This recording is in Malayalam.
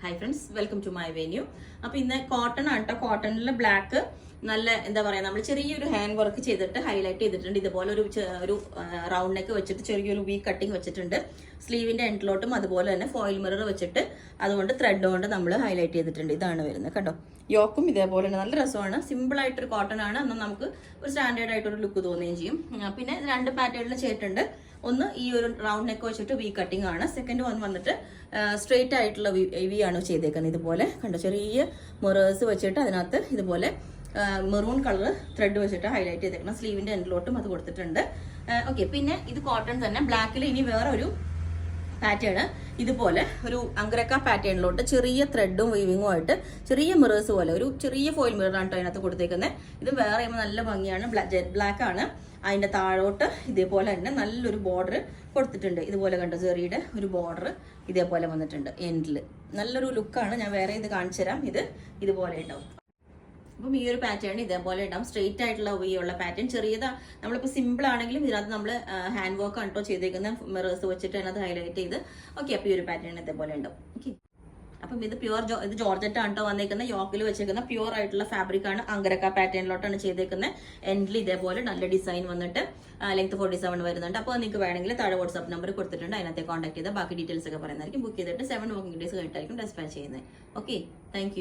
Hi friends, welcome to my venue. അപ്പോൾ ഇന്ന് കോട്ടൺ ആണ് കേട്ടോ. കോട്ടണിൽ ബ്ലാക്ക് നല്ല എന്താ പറയുക, നമ്മൾ ചെറിയൊരു ഹാൻഡ് വർക്ക് ചെയ്തിട്ട് ഹൈലൈറ്റ് ചെയ്തിട്ടുണ്ട്. ഇതുപോലെ ഒരു റൗണ്ട് നെക്ക് വെച്ചിട്ട് ചെറിയൊരു വി കട്ടിങ് വെച്ചിട്ടുണ്ട്. സ്ലീവിന്റെ എൻഡിലോട്ടും അതുപോലെ തന്നെ ഫോയിൽ മിറർ വെച്ചിട്ട് അതുകൊണ്ട് ത്രെഡ് കൊണ്ട് നമ്മൾ ഹൈലൈറ്റ് ചെയ്തിട്ടുണ്ട്. ഇതാണ് വരുന്നത് കേട്ടോ. യോക്കും ഇതേപോലെ തന്നെ നല്ല രസമാണ്. സിമ്പിൾ ആയിട്ടൊരു കോട്ടൺ ആണ്. എന്നാൽ നമുക്ക് ഒരു സ്റ്റാൻഡേർഡ് ആയിട്ടൊരു ലുക്ക് തോന്നുകയും ചെയ്യും. പിന്നെ രണ്ട് പാറ്റേണിൽ ചെയ്തിട്ടുണ്ട്. ഒന്ന് ഈ ഒരു റൗണ്ട് നെക്ക് വെച്ചിട്ട് വി കട്ടിങ് ആണ്. സെക്കൻഡ് വൺ വന്നിട്ട് സ്ട്രെയിറ്റ് ആയിട്ടുള്ള വി ആണ് ചെയ്തേക്കുന്നത്. ഇതുപോലെ കണ്ടോ, ചെറിയ മിറേഴ്സ് വെച്ചിട്ട് അതിനകത്ത് ഇതുപോലെ മെറൂൺ കളർ ത്രെഡ് വെച്ചിട്ട് ഹൈലൈറ്റ് ചെയ്തേക്കണം. സ്ലീവിന്റെ എൻഡിലോട്ടും അത് കൊടുത്തിട്ടുണ്ട്. ഓക്കെ, പിന്നെ ഇത് കോട്ടൺ തന്നെ. ബ്ലാക്കിൽ ഇനി വേറെ ഒരു പാറ്റേൺ ഇതുപോലെ ഒരു അങ്കരക്ക പാറ്റേണിലോട്ട് ചെറിയ ത്രെഡും വീവിങ്ങും ആയിട്ട് ചെറിയ മിറേഴ്സ് പോലെ ഒരു ചെറിയ ഫോയിൽ മിററാണ് കേട്ടോ അതിനകത്ത് കൊടുത്തേക്കുന്നത്. ഇത് വേറെ നല്ല ഭംഗിയാണ്. ജെറ്റ് ബ്ലാക്ക് ആണ്. അതിന്റെ താഴോട്ട് ഇതേപോലെ തന്നെ നല്ലൊരു ബോർഡർ കൊടുത്തിട്ടുണ്ട്. ഇതുപോലെ കണ്ടോ, ചെറിയുടെ ഒരു ബോർഡർ ഇതേപോലെ വന്നിട്ടുണ്ട് എൻഡിൽ. നല്ലൊരു ലുക്കാണ്. ഞാൻ വേറെ ഇത് കാണിച്ചു തരാം. ഇതുപോലെ ഉണ്ടാവും. അപ്പം ഈ ഒരു പാറ്റേൺ ഇതേപോലെ ഉണ്ടാവും. സ്ട്രെയിറ്റ് ആയിട്ടുള്ള വി ഉള്ള പാറ്റേൺ. ചെറിയതാ, നമ്മളിപ്പോൾ സിമ്പിൾ ആണെങ്കിലും ഇതിനകത്ത് നമ്മൾ ഹാൻഡ് വർക്ക് ആണ് കേട്ടോ ചെയ്തേക്കുന്ന. മിറേഴ്സ് വെച്ചിട്ട് അതിനകത്ത് ഹൈലൈറ്റ് ചെയ്ത്. ഓക്കെ, അപ്പോൾ ഈ ഒരു പാറ്റേൺ ഇതേപോലെ ഉണ്ടാവും. ഓക്കെ, അപ്പം ഇത് ഇത് ജോർജറ്റ് ആണ് കേട്ടോ വന്നേക്കുന്നത്. യോക്കിൽ വെച്ചേക്കുന്ന പ്യുവർ ആയിട്ടുള്ള ഫാബ്രിക് ആണ്. അങ്കരക്ക പാറ്റേണിലോട്ടാണ് ചെയ്തേക്കുന്നത്. എൻഡിൽ ഇതേപോലെ നല്ല ഡിസൈൻ വന്നിട്ട് ലെങ്ത് 47 വരുന്നുണ്ട്. അപ്പോൾ നിങ്ങൾക്ക് വേണമെങ്കിൽ താഴെ വാട്സ്ആപ്പ് നമ്പർ കൊടുത്തിട്ടുണ്ട്. അതിനകത്ത് കോൺടാക്ട് ചെയ്താൽ ബാക്കി ഡീറ്റെയിൽസ് ഒക്കെ പറയുന്നതായിരിക്കും. ബുക്ക് ചെയ്തിട്ട് 7 വർക്കിംഗ് ഡേയ്സ് കഴിഞ്ഞിട്ടായിരിക്കും ഡിസ്പാച്ച് ചെയ്യുന്നത്. Okay, thank